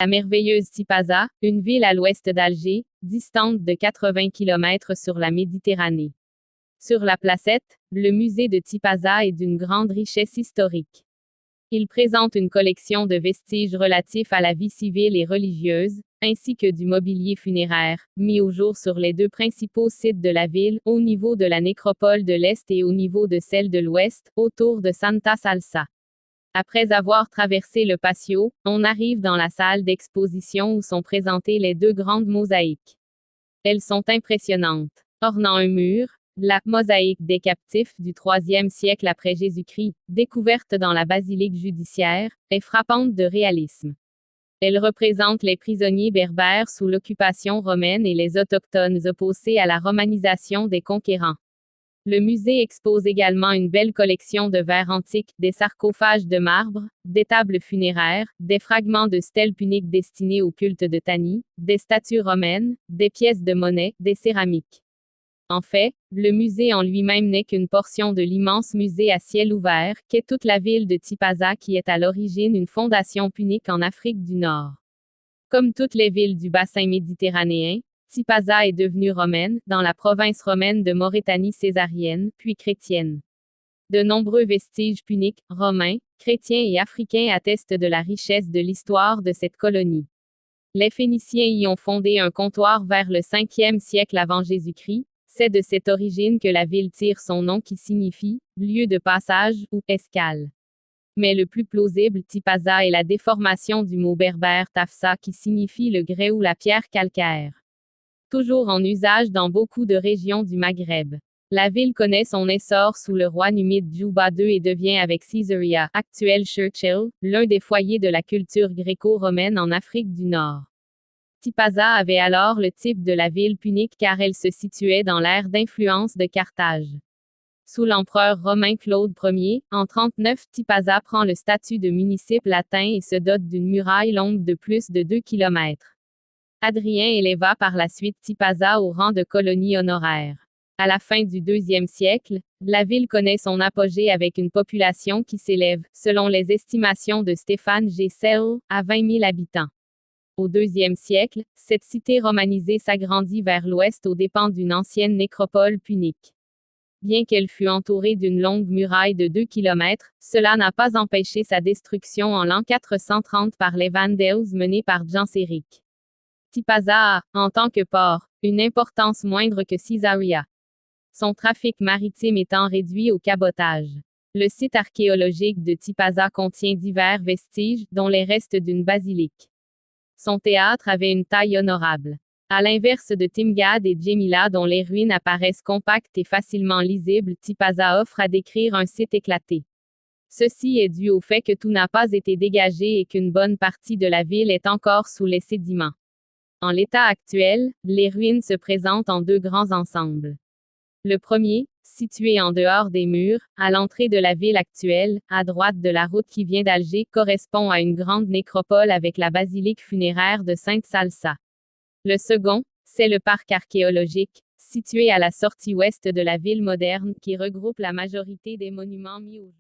La merveilleuse Tipaza, une ville à l'ouest d'Alger, distante de 80 km sur la Méditerranée. Sur la placette, le musée de Tipaza est d'une grande richesse historique. Il présente une collection de vestiges relatifs à la vie civile et religieuse, ainsi que du mobilier funéraire, mis au jour sur les deux principaux sites de la ville, au niveau de la nécropole de l'Est et au niveau de celle de l'Ouest, autour de Santa Salsa. Après avoir traversé le patio, on arrive dans la salle d'exposition où sont présentées les deux grandes mosaïques. Elles sont impressionnantes. Ornant un mur, la mosaïque des captifs du IIIe siècle après Jésus-Christ, découverte dans la basilique judiciaire, est frappante de réalisme. Elle représente les prisonniers berbères sous l'occupation romaine et les autochtones opposés à la romanisation des conquérants. Le musée expose également une belle collection de verres antiques, des sarcophages de marbre, des tables funéraires, des fragments de stèles puniques destinés au culte de Tani, des statues romaines, des pièces de monnaie, des céramiques. En fait, le musée en lui-même n'est qu'une portion de l'immense musée à ciel ouvert, qu'est toute la ville de Tipaza qui est à l'origine une fondation punique en Afrique du Nord. Comme toutes les villes du bassin méditerranéen, Tipaza est devenue romaine, dans la province romaine de Maurétanie césarienne, puis chrétienne. De nombreux vestiges puniques, romains, chrétiens et africains attestent de la richesse de l'histoire de cette colonie. Les Phéniciens y ont fondé un comptoir vers le 5e siècle avant Jésus-Christ. C'est de cette origine que la ville tire son nom qui signifie « lieu de passage » ou « escale ». Mais le plus plausible Tipaza est la déformation du mot berbère tafsa qui signifie le grès ou la pierre calcaire. Toujours en usage dans beaucoup de régions du Maghreb. La ville connaît son essor sous le roi numide Djouba II et devient avec Cæsarea, actuel Churchill, l'un des foyers de la culture gréco-romaine en Afrique du Nord. Tipaza avait alors le type de la ville punique car elle se situait dans l'ère d'influence de Carthage. Sous l'empereur romain Claude Ier, en 39, Tipaza prend le statut de municipe latin et se dote d'une muraille longue de plus de 2 km. Adrien éleva par la suite Tipaza au rang de colonie honoraire. À la fin du IIe siècle, la ville connaît son apogée avec une population qui s'élève, selon les estimations de Stéphane G. Sell, à 20 000 habitants. Au IIe siècle, cette cité romanisée s'agrandit vers l'ouest aux dépens d'une ancienne nécropole punique. Bien qu'elle fût entourée d'une longue muraille de 2 km, cela n'a pas empêché sa destruction en l'an 430 par les Vandals menés par Genséric. Tipaza a, en tant que port, une importance moindre que Cæsarea. Son trafic maritime étant réduit au cabotage. Le site archéologique de Tipaza contient divers vestiges, dont les restes d'une basilique. Son théâtre avait une taille honorable. À l'inverse de Timgad et Djémila dont les ruines apparaissent compactes et facilement lisibles, Tipaza offre à décrire un site éclaté. Ceci est dû au fait que tout n'a pas été dégagé et qu'une bonne partie de la ville est encore sous les sédiments. En l'état actuel, les ruines se présentent en deux grands ensembles. Le premier, situé en dehors des murs, à l'entrée de la ville actuelle, à droite de la route qui vient d'Alger, correspond à une grande nécropole avec la basilique funéraire de Sainte Salsa. Le second, c'est le parc archéologique, situé à la sortie ouest de la ville moderne, qui regroupe la majorité des monuments mis au jour.